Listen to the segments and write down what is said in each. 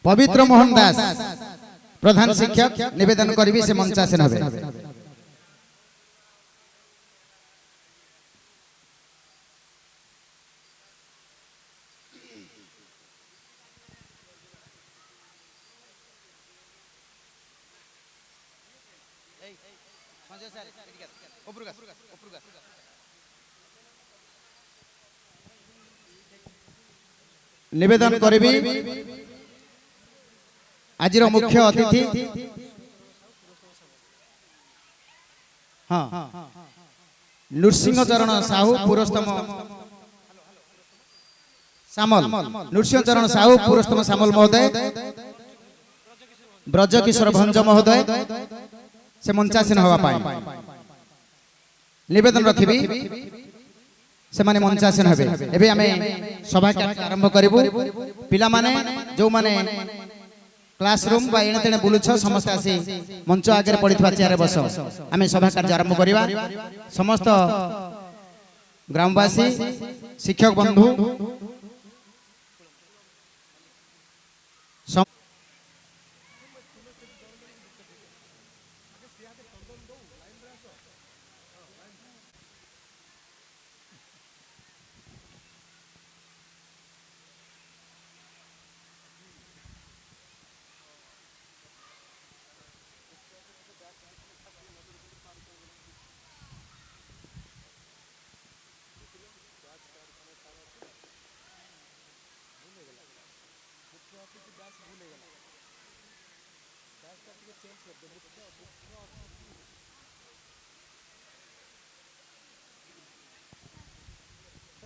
पवित्र मोहन दास प्रधान शिक्षक निवेदन करी से मंचासीन हे। निवेदन करी आज मुख्य अतिथि हाँ नृसिंह चरण साहू पुरस्तम सामल नृसिंह चरण साहू पुरस्तम सामल महोदय ब्रजकिशोर भंज महोदय से मंचासीन हवा निवेदन रखी से माने मंचासीन हेबे। एबे आमे सभा कार्य आरंभ करिवु। पिला माने जो माने क्लासरूम बा एणे तेणे बुलुछ समस्त आसी मंच आगे पड़िथवा चेयर बस आमे सभा कार्य आरंभ करिवा। समस्त ग्रामवासी शिक्षक बंधु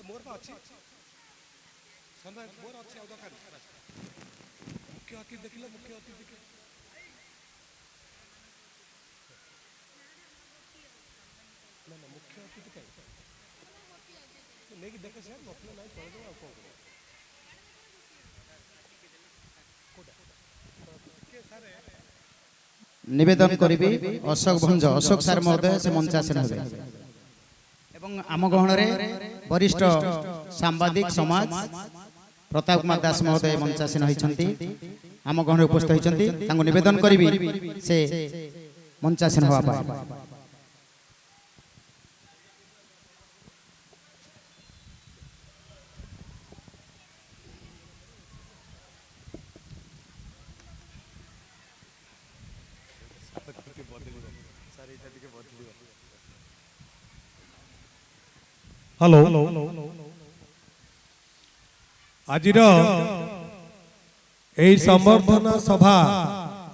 मोर अच्छी मोर अच्छी मुख्य अतिथि देखिले मुख्य अतिथि ना ना मुख्य अतिथि कहीं नहीं देखे से नथले नहीं चल जाओ कौन निवेदन करी अशोक भंज अशोक सार महोदय से मंचासीन हे। एवं आम गहन वरिष्ठ सांबादिक समाज प्रताप कुमार दास महोदय मंचासीन होती आम गहन उपस्थित होती निवेदन करी से मंचासीन हवा। हेलो आज संवर्धना सभा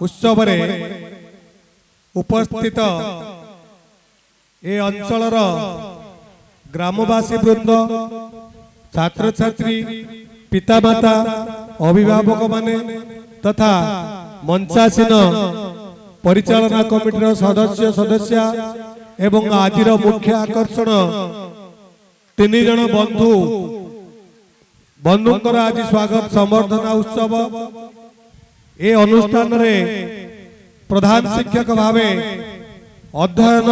उत्सव उपस्थित ए अंचल ग्रामवासी वृंद छात्र छात्री पितामाता अभिभावक माने तथा मंचासीन परिचालना कमिटी सदस्य सदस्य एवं आज मुख्य आकर्षण तीन जन बंधु बंधुंकर आज स्वागत संवर्धना उत्सव। ए अनुष्ठान रे प्रधान शिक्षक भावे अध्ययन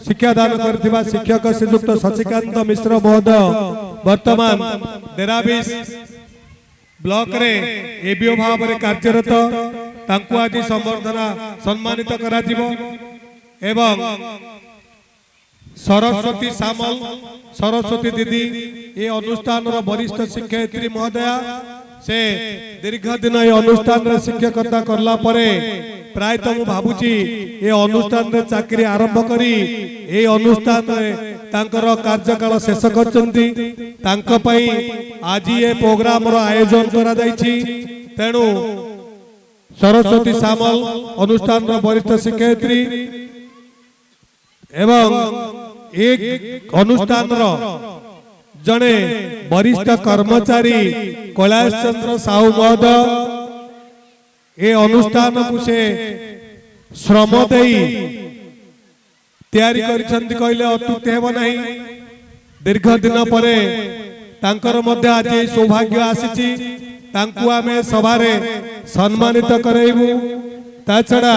शिक्षादान करथिबा शिक्षक श्रीयुक्त शशिकांत मिश्र महोदय वर्तमान डेराबिस ब्लॉक रे एबीओ भाव रे कार्यरत तांकु आज संवर्धना सम्मानित करा जिवो। एवं सरस्वती सामल सरस्वती दीदी ये अनुष्ठान वरिष्ठ शिक्षयित्री महोदया से दीर्घ दिन ये अनुष्ठान शिक्षकता करला परे प्राय तो मु भाबुची ये अनुष्ठान चाकरी आरंभ करी ये अनुष्ठान तांकर कार्यकाल शेष करचंती तांको पई आज ये प्रोग्राम रो आयोजन करा जायछि। तेणु सरस्वती सामल अनुष्ठान वरिष्ठ शिक्षयित्री एवं एक अनुष्ठान जड़े वरिष्ठ कर्मचारी कैलाश चंद्र साहू महोदय ए अनुष्ठान को से श्रम देई तैयारी करिसंती कहले अत्युक्ति हेब नहीं। दीर्घ दिन परे तांकर मध्य आज सौभाग्य आसीची तांकु आमे सभारे सम्मानित करैबु। ता छड़ा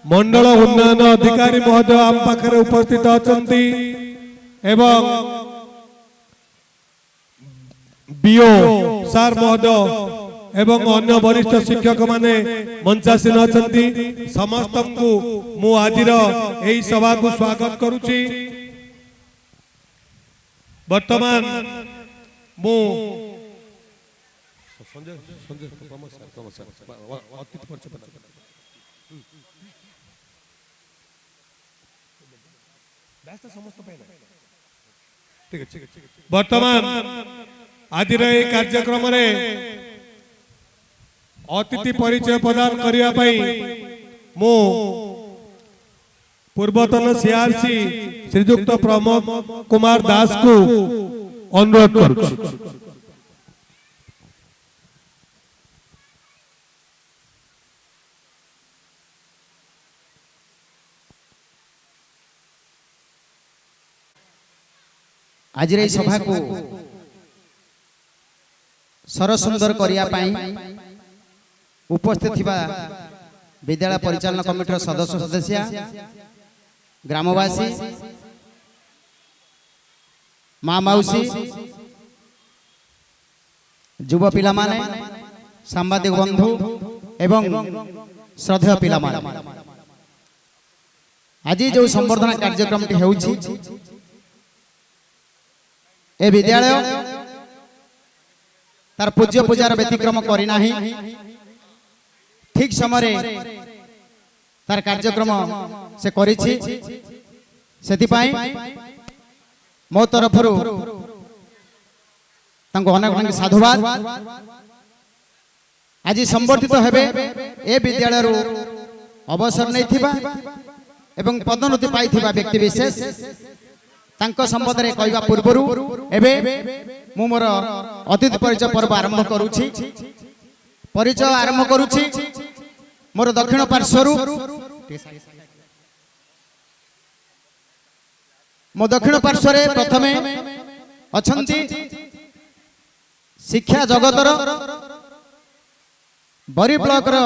मंडल उन्नयन अधिकारी महोदय आम पाखरे उपस्थित अछंती एवं बीओ सार महोदय एवं अन्य वरिष्ठ शिक्षक माने मंचासीन अछंती समस्त को मु आजिर एही सभा को स्वागत करूची। वर्तमान मु संजय संजय अतिथि परिचय वर्तमान आज कार्यक्रम अतिथि परिचय प्रदान करने मु पूर्वतन सीआरसी श्रीजुक्त प्रमोद कुमार दास को अनुरोध करुछि। आज सभा को सरसुंदर करने उपस्थित थिबा विद्यालय परिचालन कमिटी सदस्य सदस्य ग्रामवासी माँ मौसी युवा पिला माने सांबादिक बंधु एवं श्रद्धेय पिला माने आज जो संवर्धना कार्यक्रम होउछि ए विद्यालय तार पूज्य पूजार व्यतिक्रम करना ठीक समय तार कार्यक्रम से करिछि। सेतिपाई मो तरफ अनेक अनेक साधुवाद। आज संवर्धित हेबे ए विद्यालय अवसर नहीं थिबा एवं पदोन्नति पाइथिबा व्यक्ति विशेष तांको संबंध रे कहवा पूर्वरु एबे मु मोर अतिथि परिचय पर्व आरंभ करूछि। परिचय आरंभ करूछि मोर दक्षिण पार्श्वरु मो दक्षिण पार्श्व रे प्रथमे अछंती शिक्षा जगतर बरी ब्लॉक रो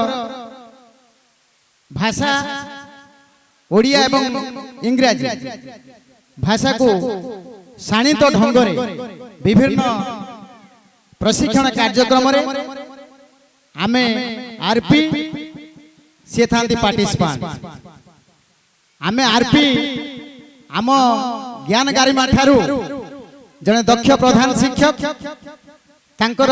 भाषा ओडिया एवं इंग्रजी भाषा को शाणित ढंग रे विभिन्न प्रशिक्षण कार्यक्रम रे आमे आरपी से थांती पार्टिसिपेंट आमे आरपी आम ज्ञान गारिमा ठारू जने दक्ष प्रधान शिक्षक तांकर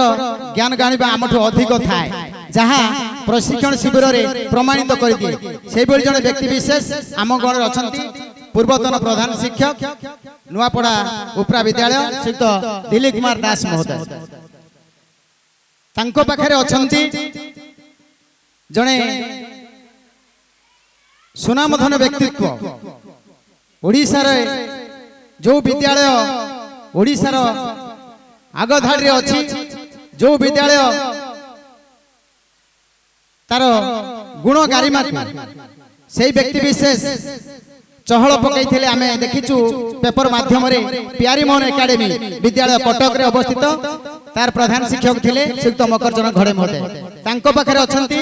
ज्ञान गानिबा आमठु अधिक थाए जहाँ प्रशिक्षण शिविर रे प्रमाणित कर दिए से जने व्यक्ति विशेष आम गण अछंती पूर्वतन प्रधान शिक्षक नुआपड़ा उपरा विद्यालय श्रीयुत दिलीप कुमार दास महोदय तांको पाखरे अछंती जने सुनामधन व्यक्तित्व ओडिशा रे जो विद्यालय ओडिशा रो आगधाड़ी अच्छी जो विद्यालय तार गुण गारिमा से व्यक्ति विशेष चहल पकई आमे देखिचु पेपर माध्यम रे प्यारी मोहन एकेडमी विद्यालय कटक रे अवस्थित तार प्रधान शिक्षक थिले श्रीयुक्त मकरचरण घड़े महोदय तांको पाखरे अछंती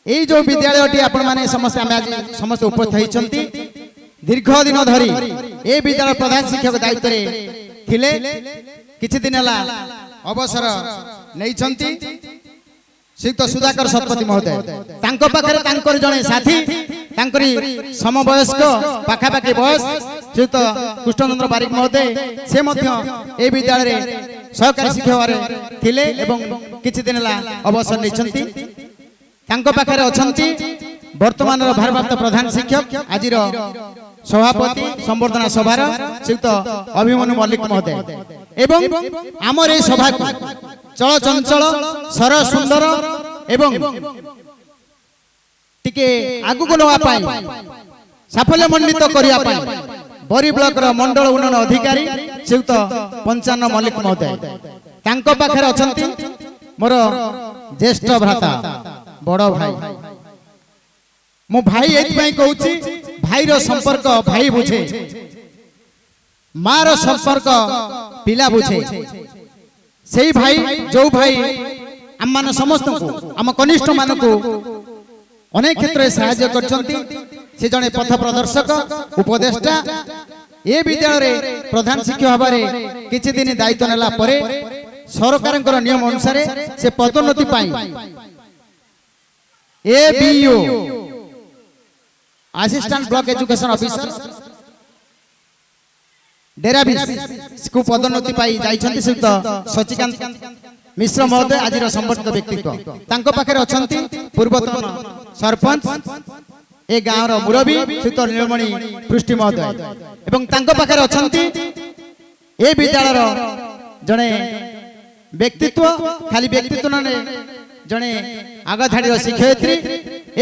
एई जो विद्यालयटी आपण माने समस्त आमे आज समस्त उपस्थित होइछंती दीर्घ दिन धरी ए विद्यालय प्रधान शिक्षक दायित्व रे थिले किछि दिन हला अवसर नैछंती श्रीयुक्त सुधाकर शतपथी महोदय तांको पाखरे तांकर जणे साथी तांकरी समवयस्क पाखापाखि बयस श्रीयुक्त कृष्णचंद्र बारिक महोदय से मध्य ए विद्यालय रे सहकारी शिक्षक थिले एवं किछि दिन हला अवसर नैछंती तांको पाखरे अछंती वर्तमान भारप्राप्त प्रधान शिक्षक आजिर सभापति संवर्धना सभार श्रीयुक्त अभिमन्यु मल्लिक महोदय एवं आमर ए सभा चल चंचल सर सुंदर एवं टिके आगु को नवा पाई साफल्य मंडित करिया पाई बरी ब्लॉक रो मंडल उन्नयन अधिकारी श्रीयुक्त पंचान्न मल्लिक महोदय तांको पाखरे अछंती मोर ज्येष्ठ भ्राता बड़ भाई मो भाई एथि पई कहूची भाई रो संपर्क भाई बुझे माँ रो संपर्क पिला बुझे सेही भाई जो भाई आम मान समस्त को आम कनिष्ठ मान को अनेक क्षेत्र में सहायता करछंती से जने पथ प्रदर्शक उपदेष्टा ए विद्यालय रे प्रधान शिक्षक हबारे किछि दिन दायित्व नेला परे ସରକାରଙ୍କର ନିୟମ ଅନୁସାରେ ସେ ପଦୋନ୍ନତି ପାଇଁ ABO assistant block education officer Derabis କୁ ପଦୋନ୍ନତି ପାଇ ଯାଇଛନ୍ତି ଶ୍ରୀଯୁକ୍ତ ଶଚିକାନ୍ତ ମିଶ୍ର ମହୋଦୟ ଆଜିର ସମ୍ବର୍ଦ୍ଧିତ ବ୍ୟକ୍ତିତ୍ୱ। ତାଙ୍କ ପାଖରେ ଅଛନ୍ତି ପୂର୍ବତନ ସରପଞ୍ଚ ଏ ଗାଁର ମୁରବୀ ଶ୍ରୀଯୁକ୍ତ ନୀଳମଣି ପୃଷ୍ଟି ମହୋଦୟ ଏବଂ ତାଙ୍କ ପାଖରେ ଅଛନ୍ତି ଏ ବିଦ୍ୟାଳୟର ଜଣେ ବ୍ୟକ୍ତିତ୍ୱ, ଖାଲି ବ୍ୟକ୍ତିତ୍ୱ ନୁହେଁ ଜଣେ ଆଗଧାଡ଼ିର ଶିକ୍ଷୟିତ୍ରୀ।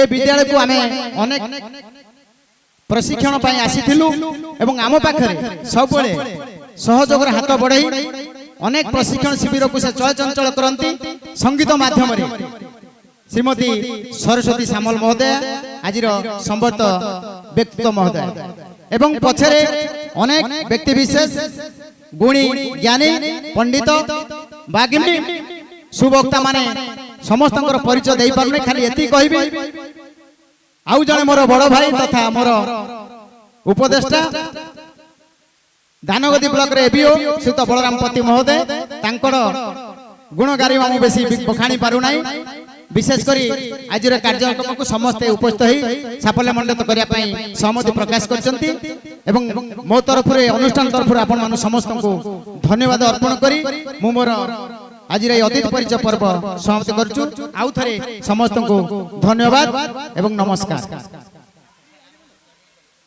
ଏ ବିଦ୍ୟାଳୟକୁ ଆମେ ଅନେକ ପ୍ରଶିକ୍ଷଣ ପାଇଁ ଆସିଥିଲୁ ଏବଂ ଆମ ପାଖରେ ସବୁବେଳେ ସହଯୋଗର ହାତ ବଢ଼ାଇ ଅନେକ ପ୍ରଶିକ୍ଷଣ ଶିବିରକୁ ସେ ଚଳଚଞ୍ଚଳ କରନ୍ତି। ସଙ୍ଗୀତ ମାଧ୍ୟମରେ ଶ୍ରୀମତୀ ସରସ୍ୱତୀ ସାମଲ ମହୋଦୟା ଆଜିର ସମ୍ବର୍ଦ୍ଧିତ ବ୍ୟକ୍ତିତ୍ୱ ମହୋଦୟ ଏବଂ ପଛରେ ଅନେକ ବ୍ୟକ୍ତି ବିଶେଷ ଗୁଣୀ ଜ୍ଞାନୀ ପଣ୍ଡିତ ବାଗ୍ମୀ ସୁବକ୍ତା ମାନେ ସମସ୍ତଙ୍କର ପରିଚୟ ଦେଇପାରୁନି। ଖାଲି ଏତିକି କହିବି, ଆଉ ଜଣେ ମୋର ବଡ଼ ଭାଇ ତଥା ମୋର ଉପଦେଷ୍ଟା ଦାନଗଦି ବ୍ଲକରେ ABO ଶ୍ରୀଯୁକ୍ତ ବଳରାମ ପତି ମହୋଦୟ, ତାଙ୍କର ଗୁଣ ଗାରିମା ମୁଁ ବେଶୀ ବଖାଣି ପାରୁନାହିଁ। ବିଶେଷ କରି ଆଜିର କାର୍ଯ୍ୟକ୍ରମକୁ ସମସ୍ତେ ଉପସ୍ଥିତ ହୋଇ ସାଫଲ୍ୟମଣ୍ଡିତ କରିବା ପାଇଁ ସହମତି ପ୍ରକାଶ କରିଛନ୍ତି ଏବଂ ମୋ ତରଫରୁ ଅନୁଷ୍ଠାନ ତରଫରୁ ଆପଣମାନଙ୍କୁ ସମସ୍ତଙ୍କୁ ଧନ୍ୟବାଦ ଅର୍ପଣ କରି ମୁଁ ମୋର ଆଜିର এই অতিথি পরিচয় পর্ব সমাপ্ত করছু। আউ থরে সমস্তଙ୍କୁ ধন্যবাদ এবং নমস্কার।